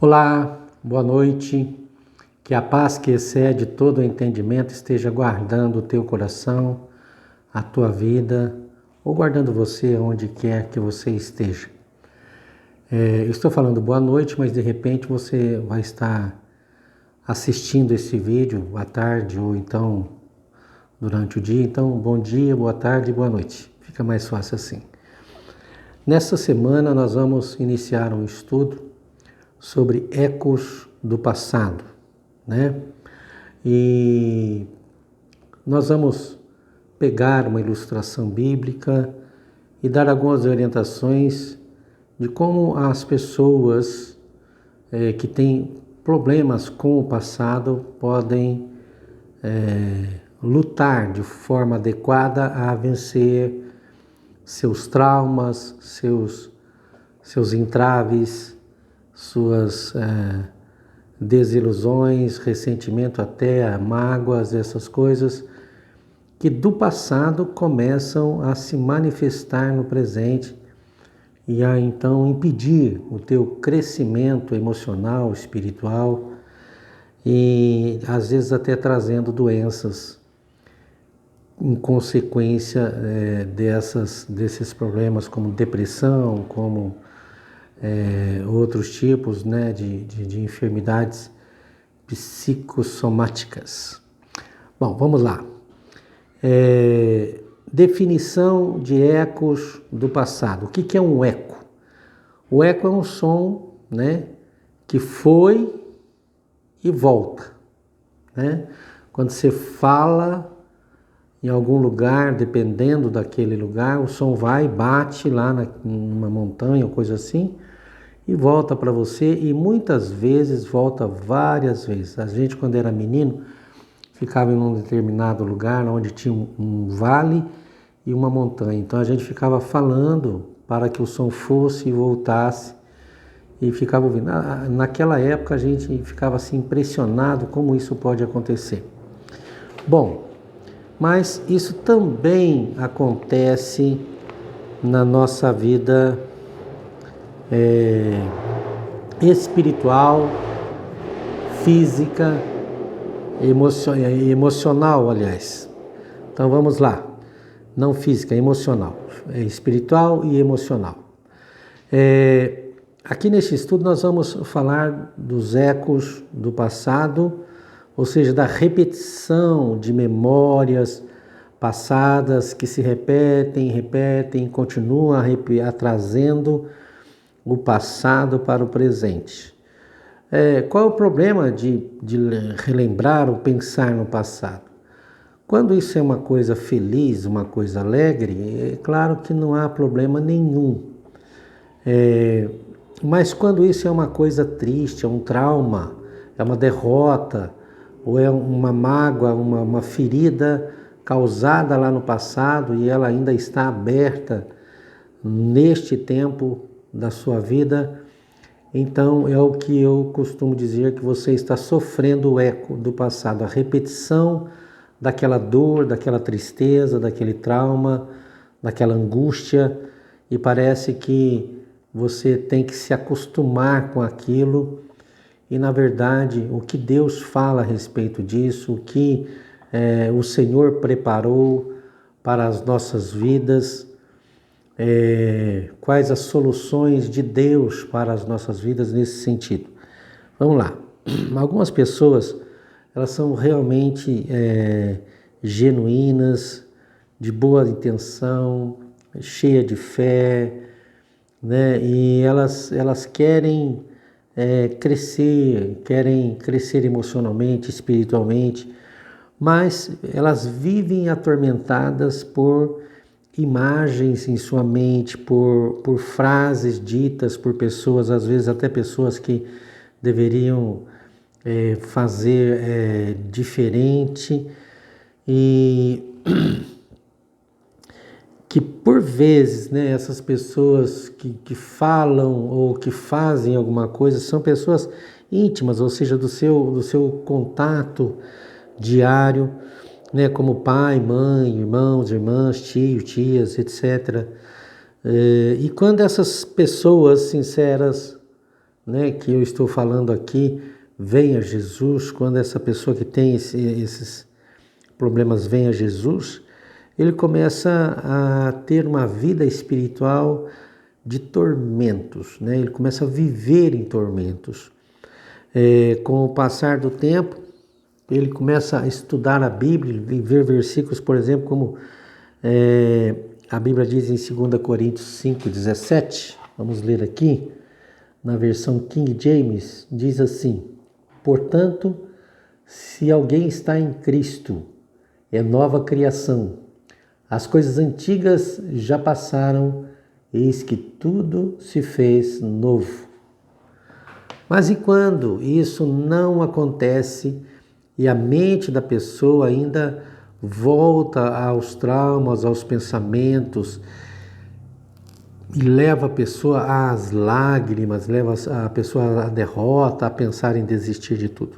Olá, boa noite. Que a paz que excede todo o entendimento esteja guardando o teu coração, a tua vida, ou guardando você onde quer que você esteja. Eu estou falando boa noite, mas de repente você vai estar assistindo esse vídeo à tarde ou então durante o dia. Então, bom dia, boa tarde e boa noite. Fica mais fácil assim. Nesta semana nós vamos iniciar um estudo sobre ecos do passado, né? E nós vamos pegar uma ilustração bíblica e dar algumas orientações de como as pessoas que têm problemas com o passado podem lutar de forma adequada a vencer seus traumas, seus entraves, suas desilusões, ressentimento até, mágoas, essas coisas que do passado começam a se manifestar no presente e a então impedir o teu crescimento emocional, espiritual e às vezes até trazendo doenças em consequência desses problemas como depressão, como outros tipos, né, de enfermidades psicossomáticas. Bom, vamos lá. Definição de ecos do passado. O que é um eco? O eco é um som, né, que foi e volta, né? Quando você fala em algum lugar, dependendo daquele lugar, o som vai, bate lá numa montanha ou coisa assim e volta para você, e muitas vezes volta várias vezes. A gente, quando era menino, ficava em um determinado lugar onde tinha um vale e uma montanha. Então a gente ficava falando para que o som fosse e voltasse e ficava ouvindo. Naquela época a gente ficava assim impressionado como isso pode acontecer. Bom, mas isso também acontece na nossa vida espiritual, física, emocional, aliás. Então vamos lá, não física, emocional, espiritual e emocional. Aqui neste estudo nós vamos falar dos ecos do passado, ou seja, da repetição de memórias passadas que se repetem, continuam trazendo o passado para o presente. Qual é o problema de relembrar ou pensar no passado? Quando isso é uma coisa feliz, uma coisa alegre, é claro que não há problema nenhum. Mas quando isso é uma coisa triste, é um trauma, é uma derrota, ou é uma mágoa, uma ferida causada lá no passado e ela ainda está aberta neste tempo da sua vida, então é o que eu costumo dizer, que você está sofrendo o eco do passado, a repetição daquela dor, daquela tristeza, daquele trauma, daquela angústia, e parece que você tem que se acostumar com aquilo. E na verdade, o que Deus fala a respeito disso, o que o Senhor preparou para as nossas vidas, quais as soluções de Deus para as nossas vidas nesse sentido. Vamos lá. Algumas pessoas, elas são realmente genuínas, de boa intenção, cheia de fé, né? E elas querem querem crescer emocionalmente, espiritualmente, mas elas vivem atormentadas por imagens em sua mente, por frases ditas por pessoas, às vezes até pessoas que deveriam fazer diferente, e que por vezes, né, essas pessoas que falam ou que fazem alguma coisa são pessoas íntimas, ou seja, do seu contato diário, né, como pai, mãe, irmãos, irmãs, tio, tias, etc. E quando essas pessoas sinceras né, que eu estou falando aqui, vem a Jesus, quando essa pessoa que tem esses problemas vem a Jesus, ele começa a ter uma vida espiritual de tormentos, né? Ele começa a viver em tormentos. Com o passar do tempo, ele começa a estudar a Bíblia e ver versículos, por exemplo, como a Bíblia diz em 2 Coríntios 5,17. Vamos ler aqui, na versão King James, diz assim: portanto, se alguém está em Cristo, é nova criação. As coisas antigas já passaram, eis que tudo se fez novo. Mas e quando isso não acontece e a mente da pessoa ainda volta aos traumas, aos pensamentos e leva a pessoa às lágrimas, leva a pessoa à derrota, a pensar em desistir de tudo?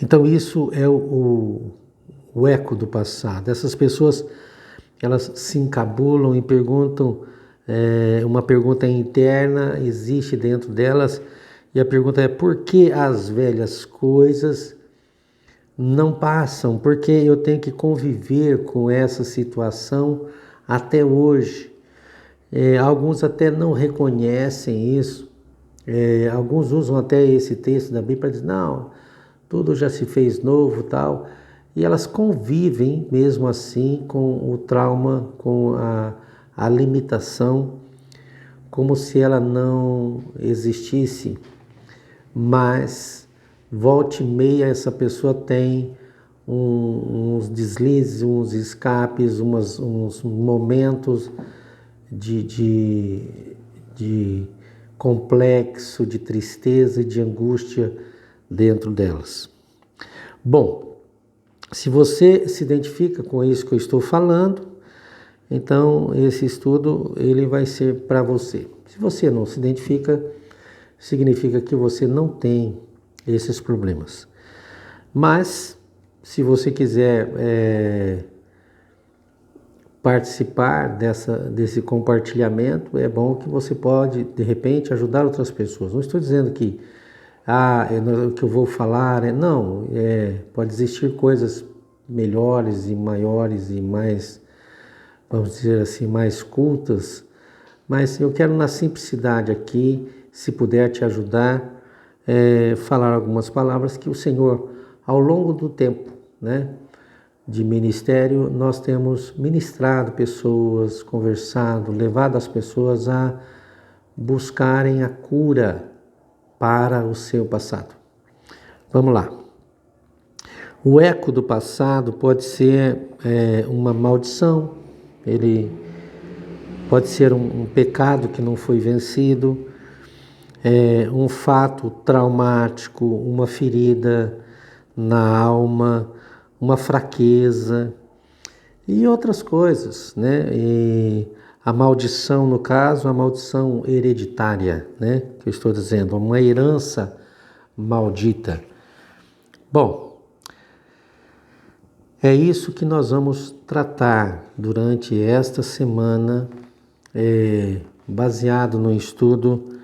Então isso é o eco do passado. Essas pessoas, elas se encabulam e perguntam, uma pergunta interna existe dentro delas, e a pergunta é: por que as velhas coisas não passam? Por que eu tenho que conviver com essa situação até hoje? Alguns até não reconhecem isso, alguns usam até esse texto da Bíblia para dizer: não, tudo já se fez novo, tal. E elas convivem mesmo assim com o trauma, com a limitação, como se ela não existisse. Mas volta e meia essa pessoa tem uns deslizes, uns escapes, uns momentos de complexo, de tristeza e de angústia dentro delas. Bom, se você se identifica com isso que eu estou falando, então esse estudo ele vai ser para você. Se você não se identifica, significa que você não tem esses problemas. Mas, se você quiser participar desse compartilhamento, é bom que você pode, de repente, ajudar outras pessoas. Não estou dizendo que o que eu vou falar pode existir coisas melhores e maiores e mais, vamos dizer assim, mais cultas, mas eu quero na simplicidade aqui, se puder te ajudar, falar algumas palavras que o Senhor, ao longo do tempo, né, de ministério, nós temos ministrado pessoas, conversado, levado as pessoas a buscarem a cura para o seu passado. Vamos lá. O eco do passado pode ser uma maldição, ele pode ser um pecado que não foi vencido, um fato traumático, uma ferida na alma, uma fraqueza e outras coisas, né? E a maldição, no caso, a maldição hereditária, né? Que eu estou dizendo, uma herança maldita. Bom, é isso que nós vamos tratar durante esta semana, baseado no estudo,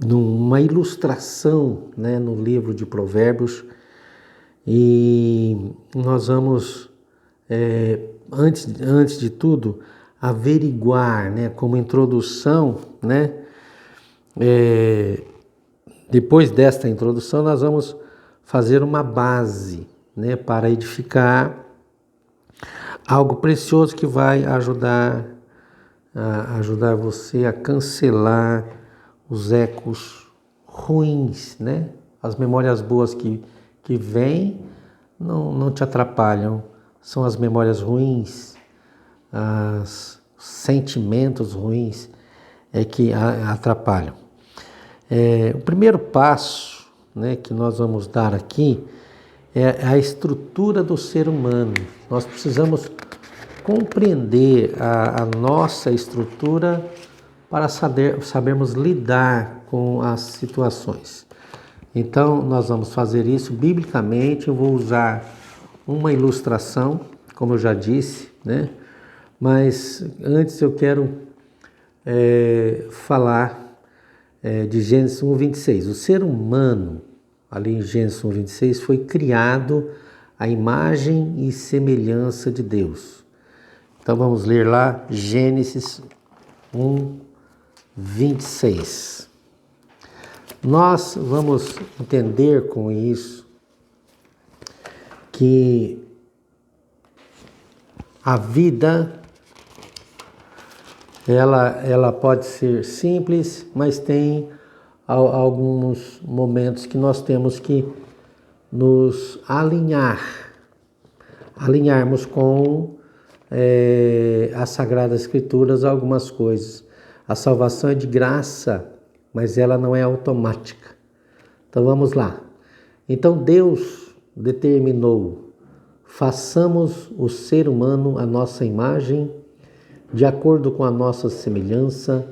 numa ilustração, né, no livro de Provérbios, e nós vamos, antes de tudo, averiguar, né, como introdução, né, depois desta introdução nós vamos fazer uma base, né, para edificar algo precioso que vai ajudar você a cancelar os ecos ruins, né? As memórias boas que vêm não te atrapalham, são as memórias ruins, os sentimentos ruins que atrapalham. O primeiro passo, né, que nós vamos dar aqui é a estrutura do ser humano. Nós precisamos compreender a nossa estrutura para sabermos lidar com as situações. Então, nós vamos fazer isso biblicamente. Eu vou usar uma ilustração, como eu já disse, né? Mas antes eu quero falar de Gênesis 1:26. O ser humano, ali em Gênesis 1:26, foi criado à imagem e semelhança de Deus. Então vamos ler lá Gênesis 1:26. Nós vamos entender com isso que a vida ela pode ser simples, mas tem alguns momentos que nós temos que nos alinharmos com as Sagradas Escrituras algumas coisas. A salvação é de graça, mas ela não é automática. Então vamos lá. Então Deus determinou: façamos o ser humano à nossa imagem, de acordo com a nossa semelhança,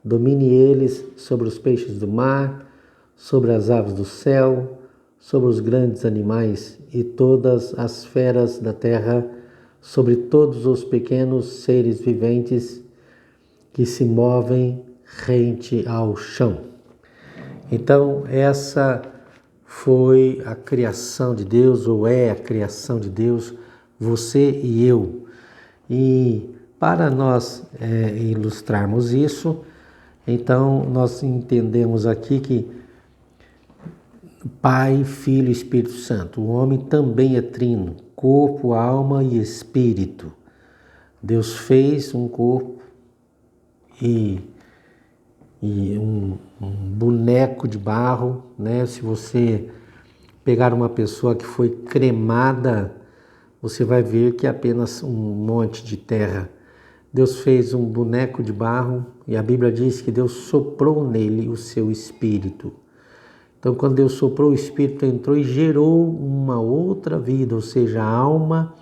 domine eles sobre os peixes do mar, sobre as aves do céu, sobre os grandes animais e todas as feras da terra, sobre todos os pequenos seres viventes que se movem rente ao chão. Então, essa foi a criação de Deus, ou é a criação de Deus, você e eu. E para nós ilustrarmos isso, então nós entendemos aqui que Pai, Filho e Espírito Santo. O homem também é trino, corpo, alma e espírito. Deus fez um corpo e um boneco de barro, né? Se você pegar uma pessoa que foi cremada, você vai ver que é apenas um monte de terra. Deus fez um boneco de barro e a Bíblia diz que Deus soprou nele o seu espírito. Então, quando Deus soprou, o espírito entrou e gerou uma outra vida, ou seja, a alma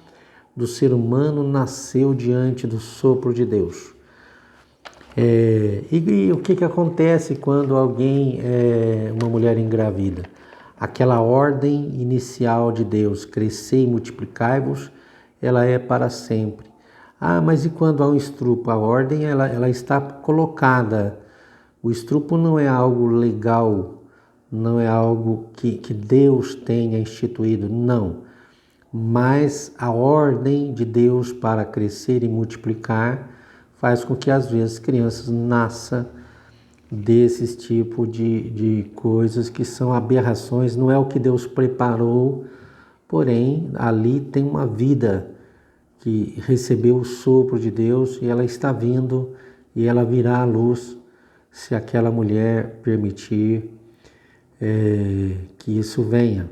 do ser humano nasceu diante do sopro de Deus. E o que acontece quando uma mulher engravida? Aquela ordem inicial de Deus, crescei e multiplicai-vos, ela é para sempre. Mas e quando há um estrupo? A ordem ela está colocada. O estrupo não é algo legal, não é algo que Deus tenha instituído, não. Mas a ordem de Deus para crescer e multiplicar faz com que às vezes crianças nasçam desses tipos de coisas que são aberrações, não é o que Deus preparou, porém ali tem uma vida que recebeu o sopro de Deus e ela está vindo e ela virá à luz se aquela mulher permitir que isso venha.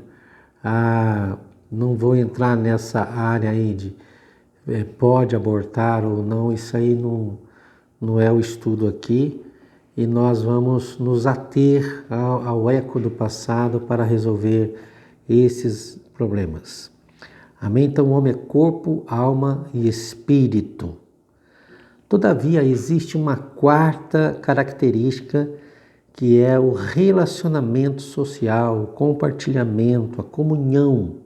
Não vou entrar nessa área aí de pode abortar ou não, isso aí não é o estudo aqui, e nós vamos nos ater ao eco do passado para resolver esses problemas. Amém? Então o homem é corpo, alma e espírito. Todavia existe uma quarta característica que é o relacionamento social, o compartilhamento, a comunhão.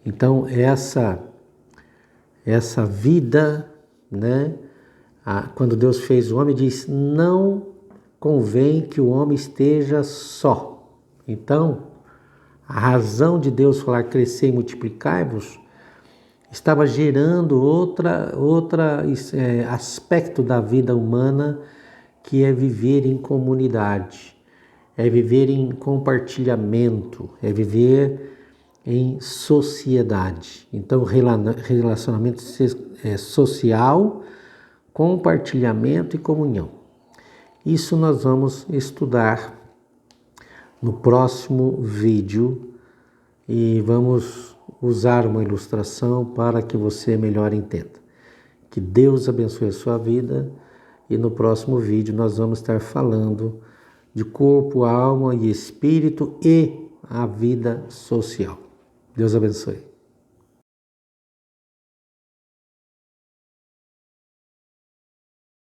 Então essa vida, né? Quando Deus fez o homem, diz: não convém que o homem esteja só. Então, a razão de Deus falar crescer e multiplicai-vos estava gerando outra aspecto da vida humana, que é viver em comunidade, é viver em compartilhamento, é viver em sociedade. Então, relacionamento social, compartilhamento e comunhão. Isso nós vamos estudar no próximo vídeo e vamos usar uma ilustração para que você melhor entenda. Que Deus abençoe a sua vida e no próximo vídeo nós vamos estar falando de corpo, alma e espírito e a vida social. Deus abençoe.